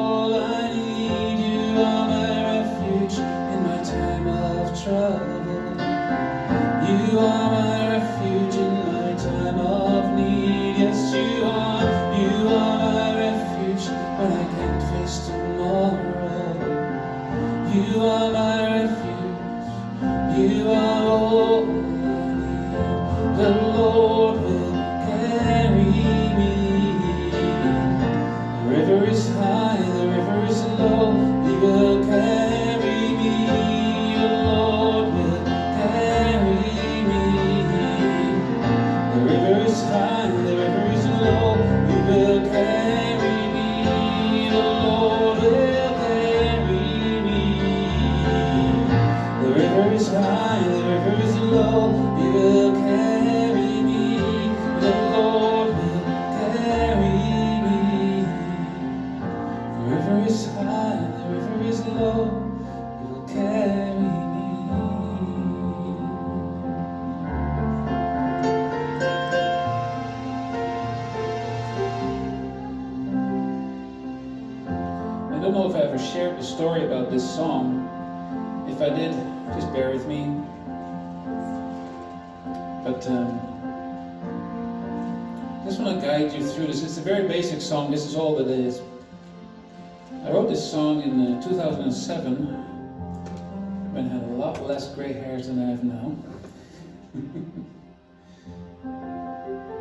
all I need. You are my refuge in my time of trouble. You are my refuge in my time of need. Yes, you are. You are my refuge when I can't face tomorrow. You are my refuge. You are all I need. The Lord will carry me. The river is high, the river is low. He will carry me. The Lord will carry me. The river is high, the river is low. He will carry me. The Lord will carry me. The river is high, the river is low. He will carry me. The Lord will carry me. The river is high, the river is low. He will carry me. I don't know if I ever shared the story about this song. If I did, just bear with me. But just want to guide you through this. It's a very basic song. This is all that it is. I wrote this song in 2007 when I had a lot less gray hairs than I have now.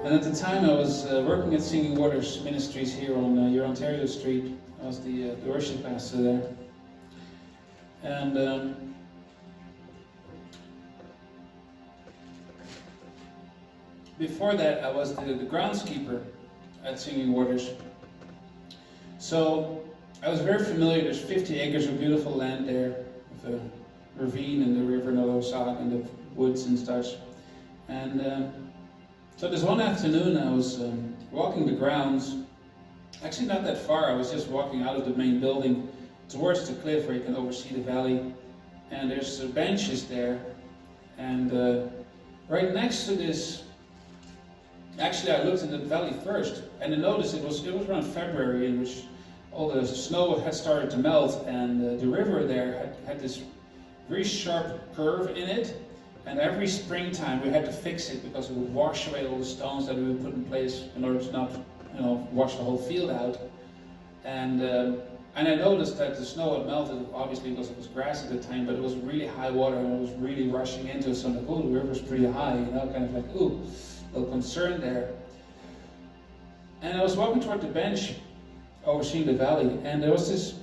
And at the time I was working at Singing Waters Ministries here on your Ontario Street. I was the worship pastor there. And before that I was the groundskeeper at Singing Waters. So I was very familiar. There's 50 acres of beautiful land there, with a ravine and the river Nolosag and the woods and such. And so this one afternoon I was walking the grounds, actually not that far. I was just walking out of the main building towards the cliff where you can oversee the valley. And there's benches there. And right next to this, actually I looked in the valley first, and I noticed it was around February, in which all the snow had started to melt, and the river there had this very sharp curve in it. And every springtime we had to fix it because it would wash away all the stones that we would put in place in order to not, wash the whole field out. And I noticed that the snow had melted, obviously because it was grass at the time, but it was really high water and it was really rushing into it. So I'm like, oh, the river's pretty high, kind of like, ooh, a little concern there. And I was walking toward the bench overseeing the valley, and there was this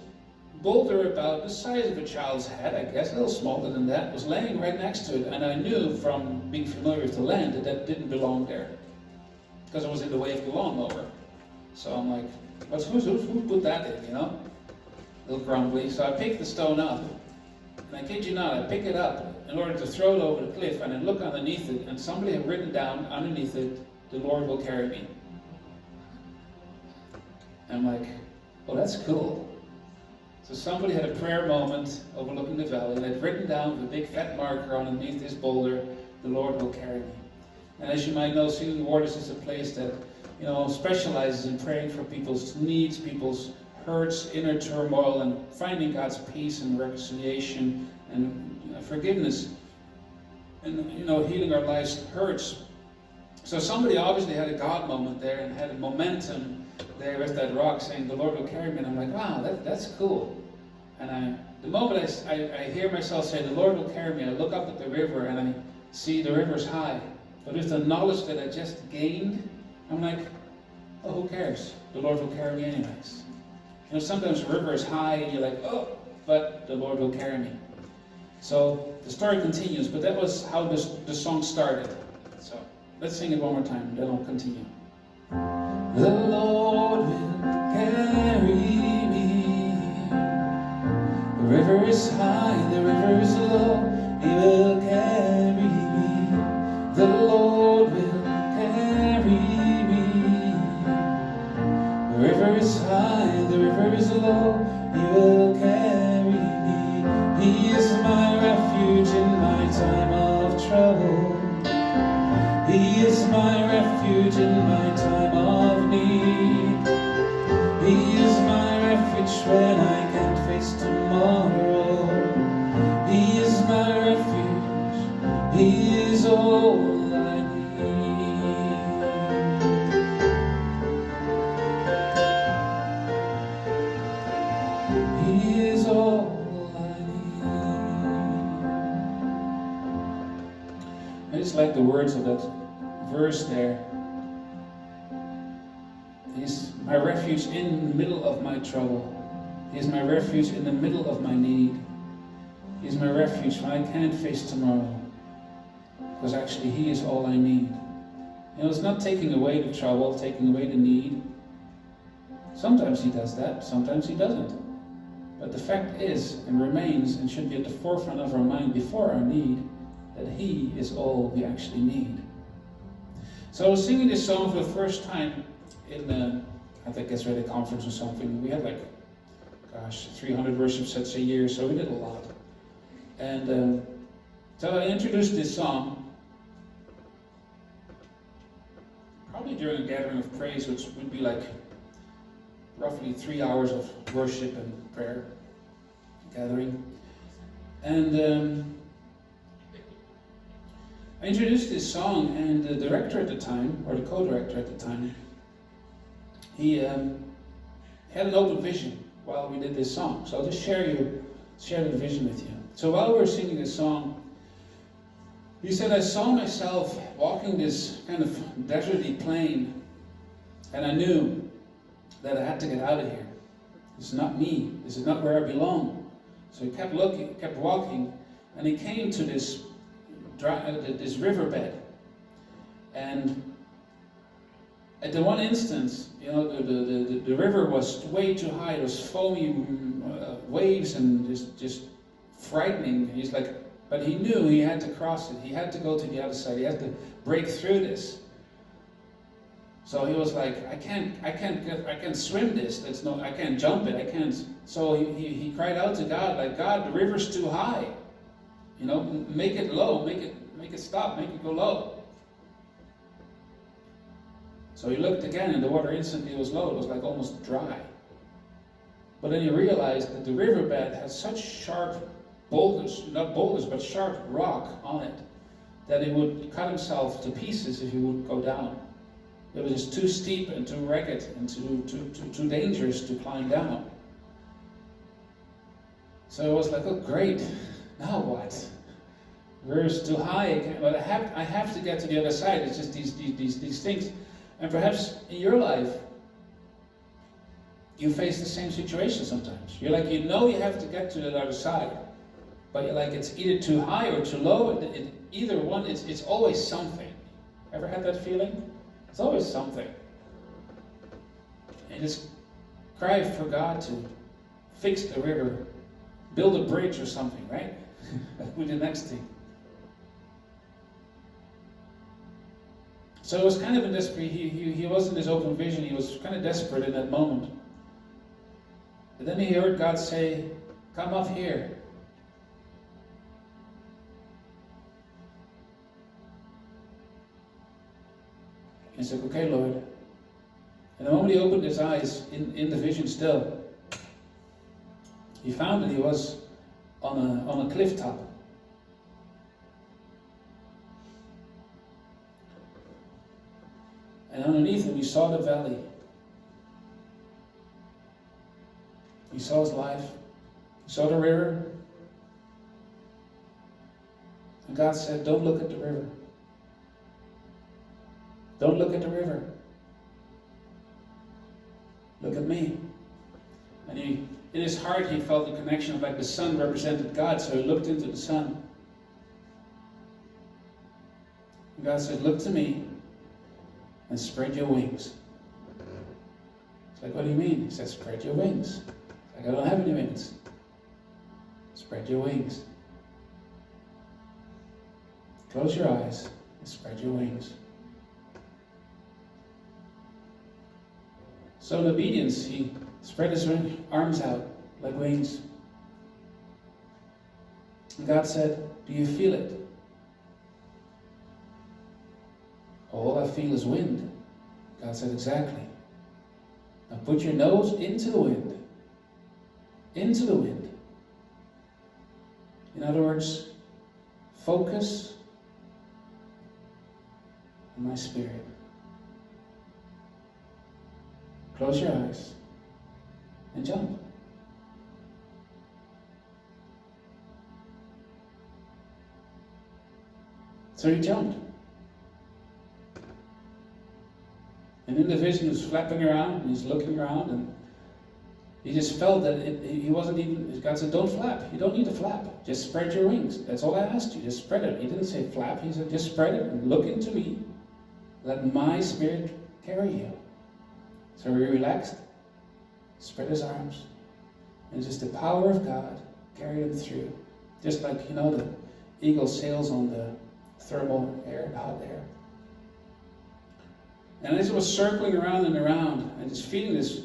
boulder about the size of a child's head, I guess, a little smaller than that, was laying right next to it. And I knew from being familiar with the land that that didn't belong there, because it was in the way of the lawnmower. So I'm like, who put that in, A little grumbly. So I picked the stone up, and I kid you not, I pick it up in order to throw it over the cliff, and I look underneath it, and somebody had written down underneath it, "The Lord will carry me." I'm like, well, that's cool. So somebody had a prayer moment overlooking the valley, and they'd written down with a big fat marker underneath this boulder, "The Lord will carry me." And as you might know, Singing Waters is a place that, specializes in praying for people's needs, people's hurts, inner turmoil, and finding God's peace and reconciliation and forgiveness, and healing our life's hurts. So somebody obviously had a God moment there and had a momentum there with that rock saying, "The Lord will carry me." And I'm like, wow, that's cool. And the moment I hear myself say, "The Lord will carry me," I look up at the river and I see the river's high. But with the knowledge that I just gained, I'm like, oh, who cares? The Lord will carry me anyways. Sometimes the river is high and you're like, oh, but the Lord will carry me. So the story continues, but that was how the song started. So let's sing it one more time, then I'll continue. The Lord will carry me. The river is high, the river is low. He will carry me. The Lord will carry me. The river is high, the river is low. He will carry me. He is my refuge in my time of trouble. He is my refuge in my time of need. He is my refuge when I can't face tomorrow. He is my refuge, He is all I need. He is all I need. I just like the words of that verse there. He's my refuge in the middle of my trouble. He is my refuge in the middle of my need. He is my refuge when I can't face tomorrow. Because actually He is all I need. You know, it's not taking away the trouble, taking away the need. Sometimes He does that, sometimes He doesn't. But the fact is, and remains, and should be at the forefront of our mind before our need, that He is all we actually need. So I was singing this song for the first time in, I think it's at a conference or something. We had 300 worship sets a year, so we did a lot. And so I introduced this song, probably during a gathering of praise, which would be roughly 3 hours of worship and prayer gathering. And I introduced this song, and the director at the time, or the co-director at the time, he had an open vision while we did this song. So I'll just share the vision with you. So while we were singing this song, he said, I saw myself walking this kind of deserty plain, and I knew that I had to get out of here. This is not me. This is not where I belong. So he kept looking, kept walking, and he came to this riverbed. And at the one instance, you know, the river was way too high. There was foamy waves and just frightening. He's like, but he knew he had to cross it. He had to go to the other side. He had to break through this. So he was like, I can't swim this. I can't jump it. I can't. So he cried out to God, like, God, the river's too high. You know, make it low, make it stop, make it go low. So he looked again, and the water instantly was low. It was like almost dry. But then he realized that the riverbed had such sharp boulders, not boulders, but sharp rock on it, that he would cut himself to pieces if he would go down. It was just too steep and too ragged and too dangerous to climb down. So it was like, oh great, now what? River's too high again, but I have to get to the other side. It's just these things. And perhaps in your life, you face the same situation sometimes. You're like, you know you have to get to the other side, but you're like, it's either too high or too low. Either one, it's always something. Ever had that feeling? It's always something. And just cry for God to fix the river, build a bridge or something, right? That would be the next thing. So it was kind of a desperate, he wasn't this open vision, he was kind of desperate in that moment. But then he heard God say, come up here. He said, okay, Lord. And the moment he opened his eyes in the vision still, he found that he was on a cliff top. And underneath him, he saw the valley. He saw his life. He saw the river. And God said, don't look at the river. Don't look at the river. Look at me. And in his heart, he felt the connection of like the sun represented God, so he looked into the sun. And God said, look to me and spread your wings. It's like, what do you mean? He said, spread your wings. It's like, I don't have any wings. Spread your wings. Close your eyes and spread your wings. So in obedience, he spread his arms out like wings. And God said, do you feel it? All I feel is wind. God said, exactly. Now put your nose into the wind into the wind. In other words, focus on my Spirit. Close your eyes and jump. So he jumped. And in the vision, he was flapping around, and he's looking around, and he just felt that he wasn't even, God said, don't flap. You don't need to flap. Just spread your wings. That's all I asked you. Just spread it. He didn't say flap. He said, just spread it and look into me. Let my Spirit carry you. So he relaxed, spread his arms, and just the power of God carried him through. Just like, the eagle sails on the thermal air, the hot air. And as he was circling around and around, and just feeling this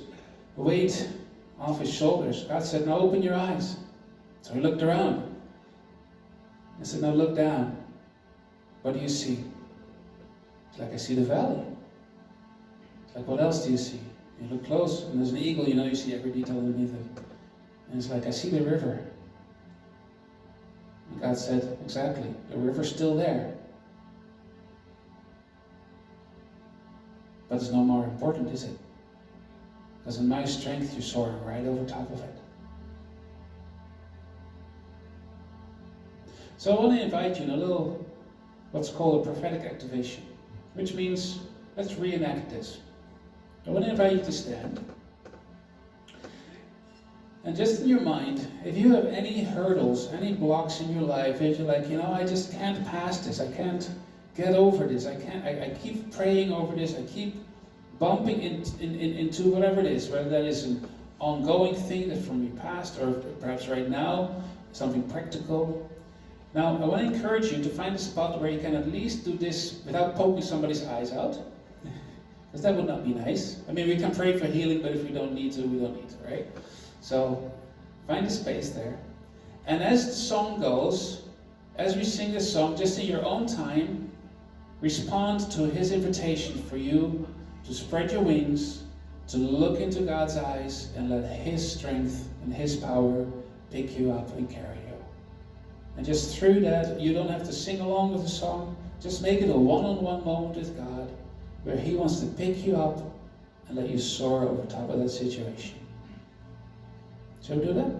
weight off his shoulders, God said, now open your eyes. So he looked around. I said, now look down. What do you see? It's like, I see the valley. It's like, what else do you see? You look close, and there's an eagle, you see every detail underneath it. And it's like, I see the river. And God said, exactly, the river's still there. But it's no more important, is it? Because in my strength, you're soaring right over top of it. So I want to invite you in a little, what's called a prophetic activation, which means, let's reenact this. I want to invite you to stand. And just in your mind, if you have any hurdles, any blocks in your life, if you're like, I just can't pass this, I can't get over this, I keep praying over this, I keep bumping into whatever it is, whether that is an ongoing thing that's from your past, or perhaps right now, something practical. Now, I want to encourage you to find a spot where you can at least do this without poking somebody's eyes out. Because that would not be nice. I mean, we can pray for healing, but if we don't need to, we don't need to, right? So, find a space there. And as the song goes, as we sing this song, just in your own time, respond to his invitation for you to spread your wings, to look into God's eyes, and let his strength and his power pick you up and carry you. And just through that, you don't have to sing along with the song. Just make it a one-on-one moment with God, where he wants to pick you up and let you soar over top of that situation. Shall we do that?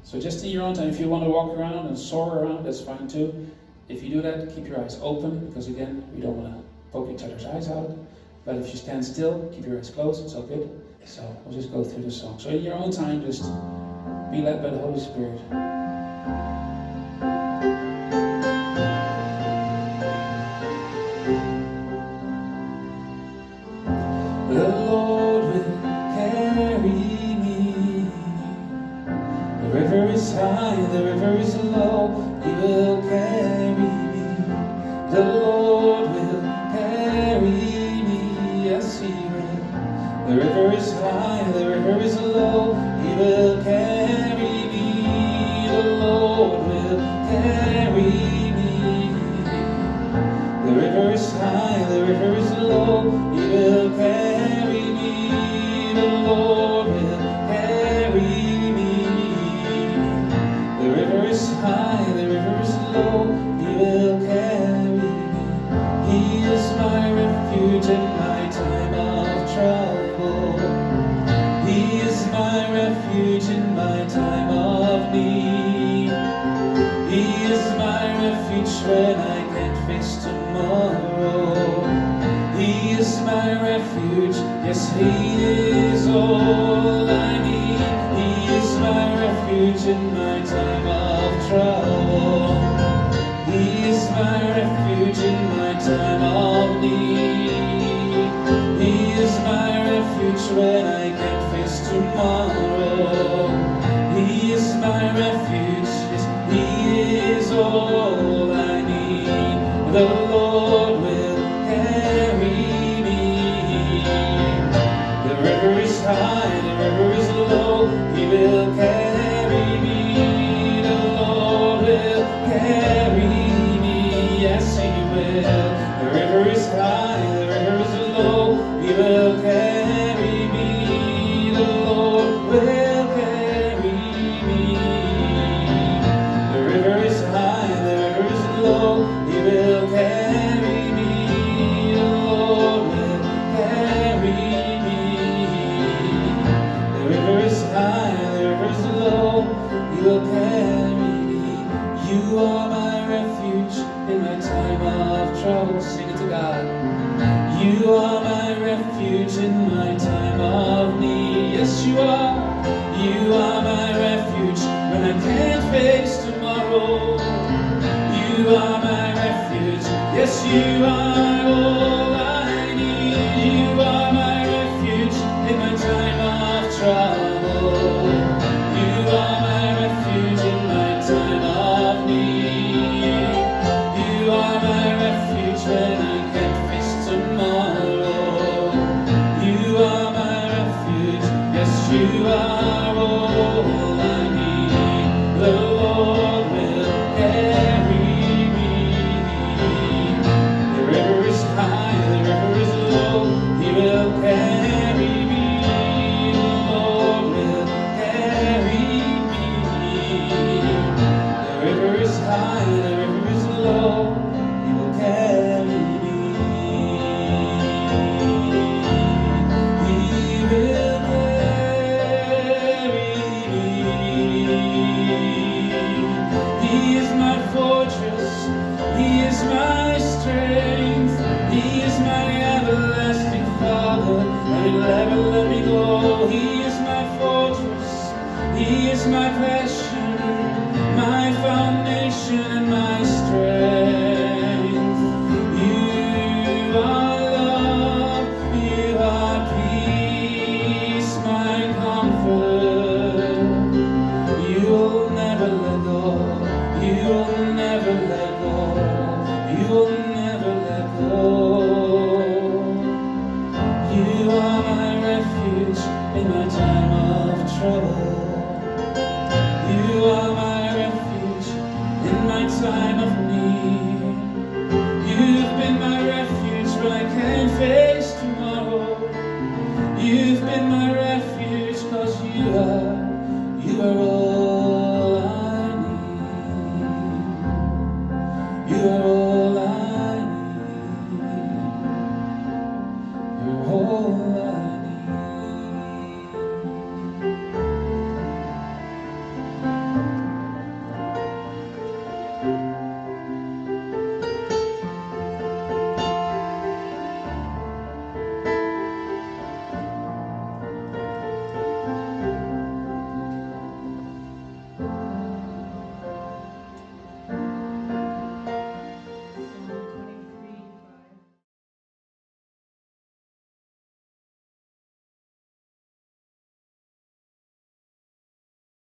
So just in your own time, if you want to walk around and soar around, that's fine too. If you do that, keep your eyes open, because again, we don't want to poke each other's eyes out. But if you stand still, keep your eyes closed, it's all good. So we'll just go through the song. So in your own time, just be led by the Holy Spirit. The Lord will carry me. The river is high, the river is low. He will carry me. The Lord will carry me. Yes, he will. The river is high, the river is low. He will carry me. The Lord will carry me. The river is high, the river is low. He will carry me. The Lord will carry me. The river is high, the river is low. He will carry me. He is my refuge in my time of trouble. He is my refuge in my time of need. He is my refuge when I can't face tomorrow. He is my refuge, yes, he is all I need. He is my refuge in my time of trouble. He is my refuge in my time of need. He is my refuge when I can't face tomorrow. He is my refuge, yes, he is all I need. The Lord will carry me. The river is high, the river is low. He will carry me. The Lord will carry me. Yes, he will. The river is high, the river is low. He will carry me. The Lord will carry me. You are my refuge when I can't face tomorrow. You are my refuge, yes, you are all I need. You are my refuge in my time of trouble. You are my refuge in my time of need. You are my refuge when I can't face tomorrow. You are my refuge, yes, you are all I need. The Lord will carry me. The river is high, the river is low, He will carry me. The Lord will carry me. The river is high, the river is low, He will carry me. He will carry me. He is my fortress, He is my strength, He is my everlasting Father, and He'll never let me go. He is my fortress, He is my passion, my foundation and my strength. You are love, you are peace, my comfort. You will never let go, you will never let go, you will never let go. You are my refuge in my time of trouble. You are my refuge in my time of need. You've been my refuge when I can't face tomorrow. You've been my refuge 'cause you are all